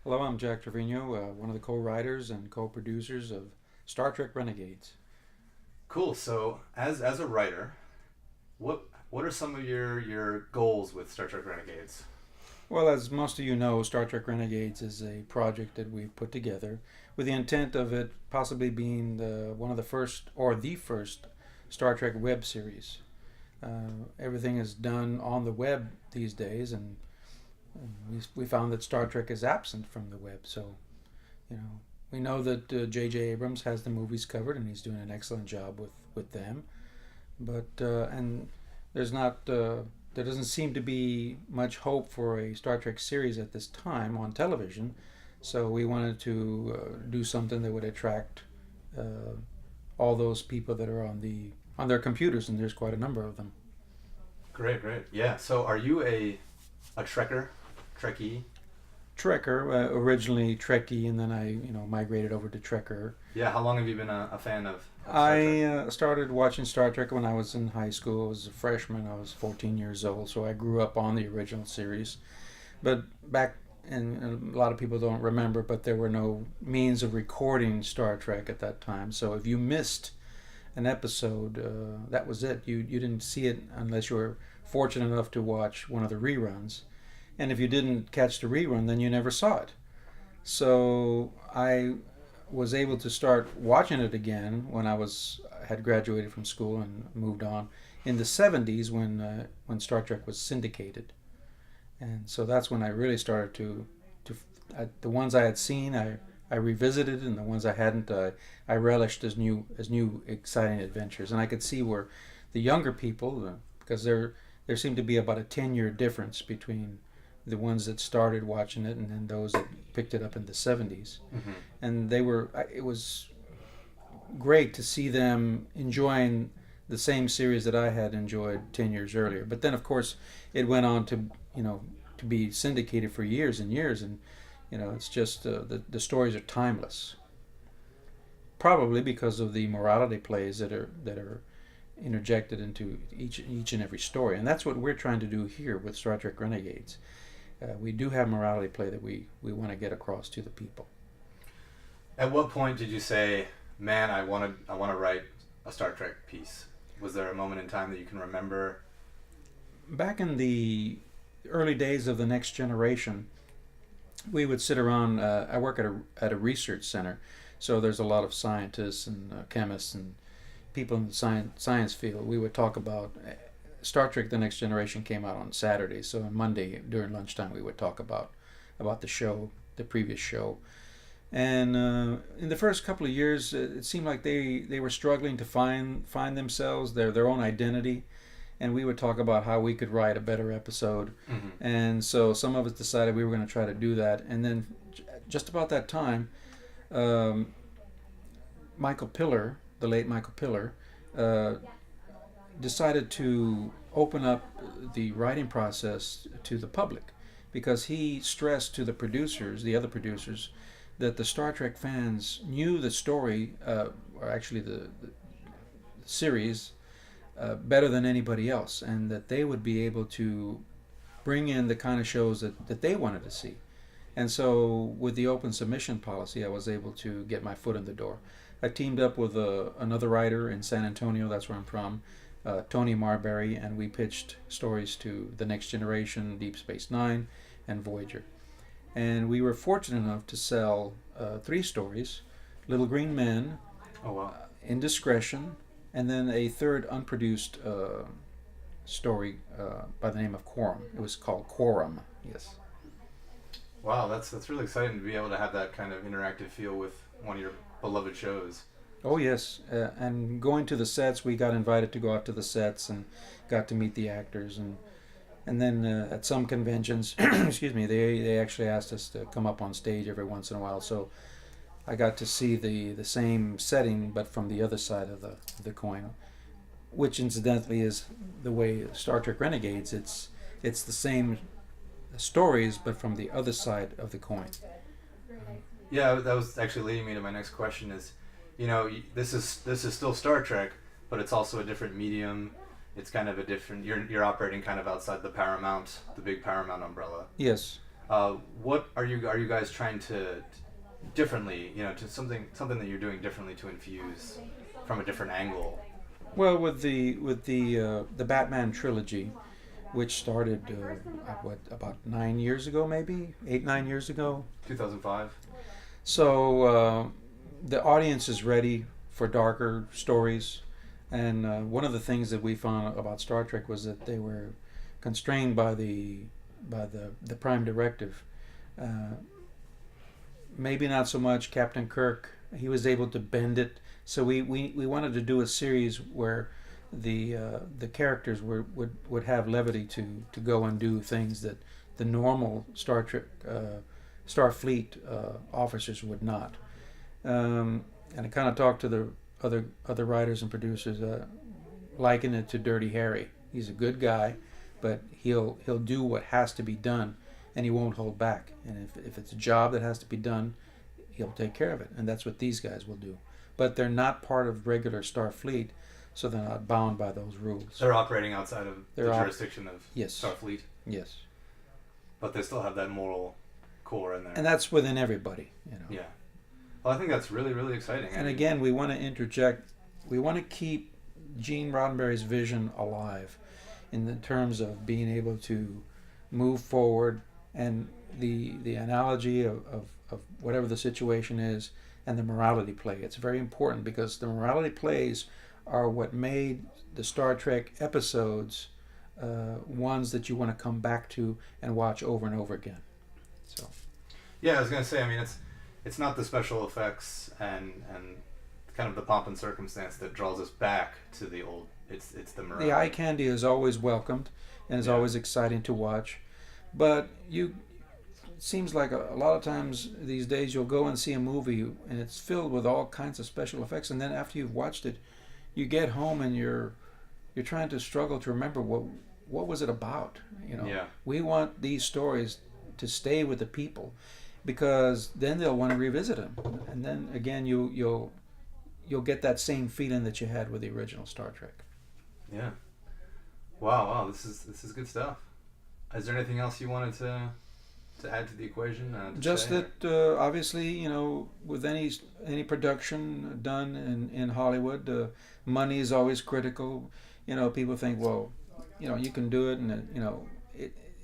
Hello, I'm Jack Trevino, one of the co-writers and co-producers of Star Trek Renegades. Cool. So, as a writer, what are some of your goals with Star Trek Renegades? Well, as most of you know, Star Trek Renegades is a project that we put together with the intent of it possibly being one of the first or the first Star Trek web series. Everything is done on the web these days, and we found that Star Trek is absent from the web. So, you know, we know that J.J. Abrams has the movies covered, and he's doing an excellent job with them. But and there's not there doesn't seem to be much hope for a Star Trek series at this time on television. So we wanted to do something that would attract all those people that are on their computers, and there's quite a number of them. Great, great. Yeah. So, are you a Trekker, Trekkie? Trekker, originally Trekkie, and then I migrated over to Trekker. Yeah. How long have you been a fan of Star Trek? I started watching Star Trek when I was in high school. I was a freshman. I was 14 years old, so I grew up on the original series. But back, and a lot of people don't remember, but there were no means of recording Star Trek at that time. So if you missed an episode, that was it. You didn't see it unless you were fortunate enough to watch one of the reruns. And if you didn't catch the rerun, then you never saw it. So I was able to start watching it again when had graduated from school and moved on in the 70s when Star Trek was syndicated. And so that's when I really started the ones I had seen I revisited, and the ones I hadn't I relished as new exciting adventures. And I could see where the younger people, because there seemed to be about a 10-year difference between the ones that started watching it and then those that picked it up in the 70s. Mm-hmm. And it was great to see them enjoying the same series that I had enjoyed 10 years earlier. But then, of course, it went on to be syndicated for years and years, and it's just the stories are timeless. Probably because of the morality plays that are interjected into each and every story, and that's what we're trying to do here with Star Trek Renegades. We do have morality play that we want to get across to the people. At what point did you say, "Man, I want to write a Star Trek piece"? Was there a moment in time that you can remember? Back in the early days of the Next Generation, we would sit around. I work at a research center, so there's a lot of scientists and chemists and people in the science field. We would talk about Star Trek: The Next Generation came out on Saturday, so on Monday during lunchtime we would talk about the show, the previous show. And in the first couple of years, it seemed like they were struggling to find themselves, their own identity. And we would talk about how we could write a better episode. Mm-hmm. And so some of us decided we were going to try to do that. And then just about that time, Michael Piller, the late Michael Piller, decided to open up the writing process to the public, because he stressed to the other producers, that the Star Trek fans knew the story, or actually the series, better than anybody else, and that they would be able to bring in the kind of shows that they wanted to see. And so with the open submission policy, I was able to get my foot in the door. I teamed up with another writer in San Antonio, that's where I'm from, Tony Marbury, and we pitched stories to The Next Generation, Deep Space Nine, and Voyager. And we were fortunate enough to sell 3 stories: Little Green Men, Oh wow. Indiscretion, and then a third unproduced story by the name of Quorum. It was called Quorum. Yes. Wow, that's really exciting to be able to have that kind of interactive feel with one of your beloved shows. Oh yes, and going to the sets, we got invited to go out to the sets and got to meet the actors, and then at some conventions, excuse me, they actually asked us to come up on stage every once in a while. So I got to see the same setting, but from the other side of the coin, which incidentally is the way Star Trek Renegades. It's the same stories, but from the other side of the coin. Yeah, that was actually leading me to my next question. Is, this is still Star Trek, but it's also a different medium. It's kind of a different. You're operating kind of outside the big Paramount umbrella. Yes. What are you guys trying to differently? You know, to something that you're doing differently to infuse from a different angle. Well, with the Batman trilogy, which started about 9 years ago, maybe 8 9 years ago. 2005. So the audience is ready for darker stories, and one of the things that we found about Star Trek was that they were constrained by the prime directive. Uh, Maybe not so much Captain Kirk. He was able to bend it. So we wanted to do a series where the characters would have levity to go and do things that the normal Star Trek Starfleet officers would not. And I kind of talked to the other writers and producers, liken it to Dirty Harry. He's a good guy, but he'll do what has to be done, and he won't hold back. And if it's a job that has to be done, he'll take care of it. And that's what these guys will do. But they're not part of regular Starfleet, so they're not bound by those rules. They're operating outside of the jurisdiction of Yes. Starfleet, Yes. but they still have that moral core in there. And that's within everybody, you know. Yeah. Well, I think that's really, really exciting. And again, we want to interject. We want to keep Gene Roddenberry's vision alive in the terms of being able to move forward, and the analogy of whatever the situation is, and the morality play. It's very important because the morality plays are what made the Star Trek episodes ones that you want to come back to and watch over and over again. So. Yeah, I was gonna say. I mean, it's not the special effects and kind of the pomp and circumstance that draws us back to the old. It's the morality. The eye candy is always welcomed and is always exciting to watch, but it seems like a lot of times these days you'll go and see a movie and it's filled with all kinds of special effects, and then after you've watched it, you get home and you're trying to struggle to remember what was it about. You know, we want these stories to stay with the people, because then they'll want to revisit them, and then again you'll get that same feeling that you had with the original Star Trek. Yeah. Wow. This is good stuff. Is there anything else you wanted to add to the equation? Just that obviously, you know, with any production done in Hollywood, money is always critical. You know, people think, well, you know, you can do it, and you know,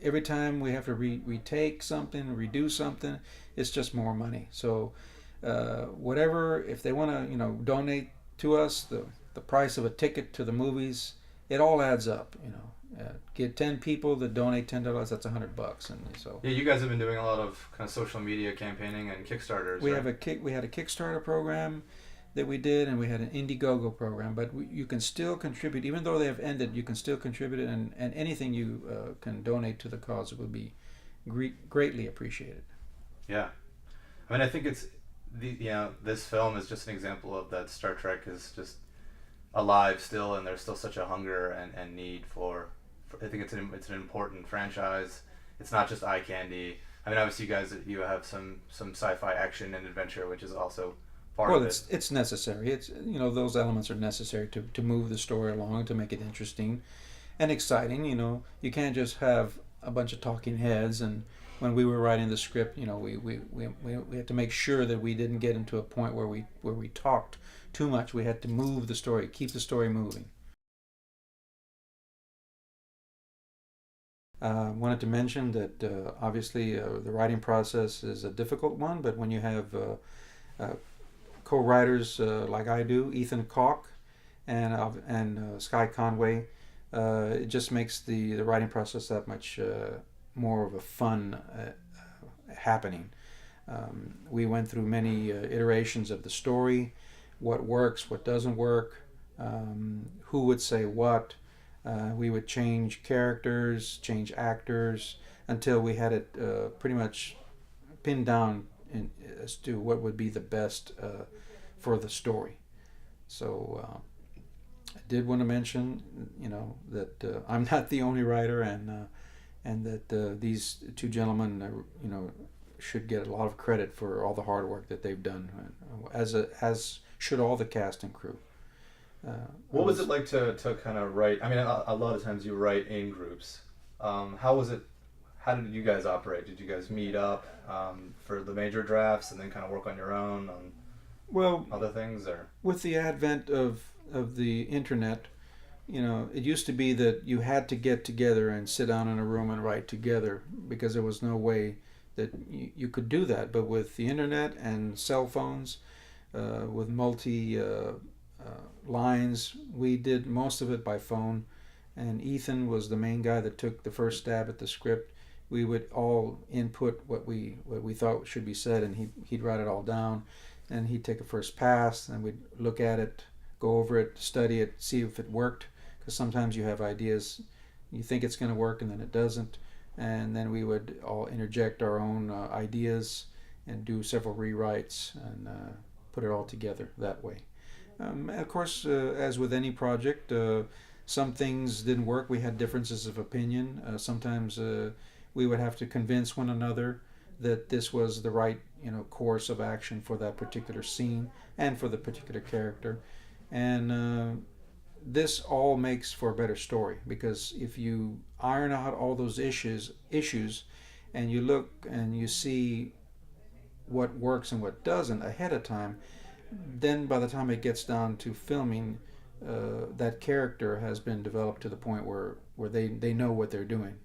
every time we have to retake something, redo something, it's just more money. So whatever, if they want to, you know, donate to us, the price of a ticket to the movies, it all adds up. You know, get 10 people that donate $10, that's $100, and so. Yeah, you guys have been doing a lot of kind of social media campaigning and Kickstarters. We right? we had a Kickstarter program that we did, and we had an Indiegogo program. But you can still contribute, even though they have ended. You can still contribute, and anything you can donate to the cause would be greatly appreciated. Yeah, I mean, I think it's this film is just an example of that. Star Trek is just alive still, and there's still such a hunger and need for I think it's an important franchise. It's not just eye candy. I mean, obviously you have some sci-fi action and adventure, which is also part of it. Well, it's necessary. It's, you know, those elements are necessary to move the story along, to make it interesting and exciting. You know, you can't just have a bunch of talking heads. And when we were writing the script, you know, we had to make sure that we didn't get into a point where we talked too much. We had to move the story, keep the story moving. Wanted to mention that obviously the writing process is a difficult one, but when you have co-writers like I do, Ethan Calk and Sky Conway, it just makes the writing process that much more of a fun happening. We went through many iterations of the story, what works, what doesn't work, who would say what. We would change characters, change actors, until we had it pretty much pinned down as to what would be the best for the story. So I did want to mention, you know, that I'm not the only writer, and that these two gentlemen, you know, should get a lot of credit for all the hard work that they've done, as should all the cast and crew. What was it like to kind of write? I mean, a lot of times you write in groups. How how did you guys operate? Did you guys meet up for the major drafts and then kind of work on your own on Well, other things, or? with the advent of the internet, it used to be that you had to get together and sit down in a room and write together because there was no way that you could do that. But with the internet and cell phones, with multi lines, we did most of it by phone. And Ethan was the main guy that took the first stab at the script. We would all input what we thought should be said, and he'd write it all down, and he'd take a first pass, and we'd look at it, go over it, study it, see if it worked. Because sometimes you have ideas, you think it's going to work, and then it doesn't. And then we would all interject our own ideas and do several rewrites and put it all together that way. Of course, as with any project, some things didn't work. We had differences of opinion. Sometimes we would have to convince one another that this was the right, course of action for that particular scene and for the particular character. And this all makes for a better story, because if you iron out all those issues, and you look and you see what works and what doesn't ahead of time, then by the time it gets down to filming, that character has been developed to the point where they know what they're doing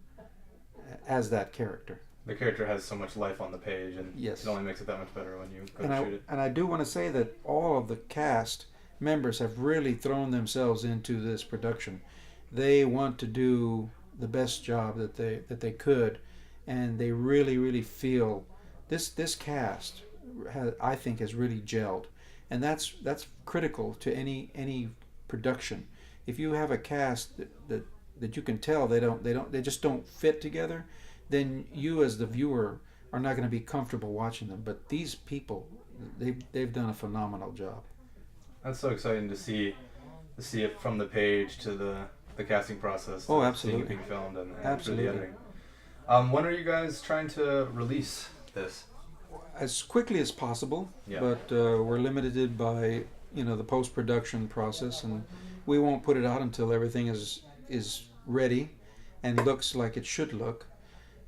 as that character. The character has so much life on the page, and yes, it only makes it that much better when you go to shoot it. And I do want to say that all of the cast members have really thrown themselves into this production. They want to do the best job that they could, and they really feel this cast I think has really gelled, and that's critical to any production. If you have a cast that you can tell they just don't fit together, then you as the viewer are not going to be comfortable watching them. But these people, they've done a phenomenal job. That's so exciting to see it from the page to the casting process. Oh, absolutely. Seeing it being filmed and absolutely. through the editing. When are you guys trying to release this? As quickly as possible, yeah. But we're limited by the post-production process, and we won't put it out until everything is ready and looks like it should look.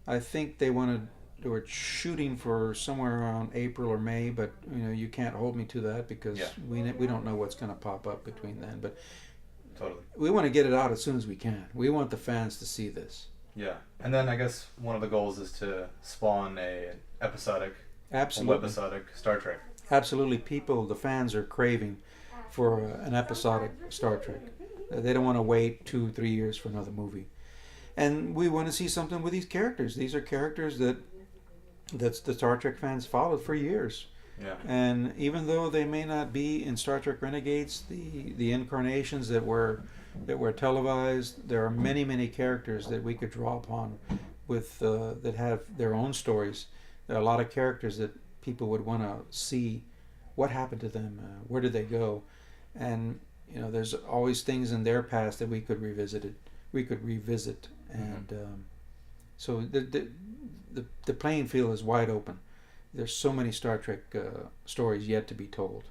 I think they were shooting for somewhere around April or May, but you can't hold me to that because we don't know what's going to pop up between then. But totally, we want to get it out as soon as we can. We want the fans to see this. Yeah, and then I guess one of the goals is to spawn an episodic Star Trek. Absolutely, the fans are craving for an episodic Star Trek. They don't want to wait 2-3 years for another movie. And we want to see something with these characters. These are characters that the Star Trek fans followed for years. Yeah. And even though they may not be in Star Trek Renegades, the incarnations that were televised, there are many characters that we could draw upon with that have their own stories. There are a lot of characters that people would want to see what happened to them, where did they go, and there's always things in their past that we could revisit, and so the playing field is wide open. There's so many Star Trek stories yet to be told.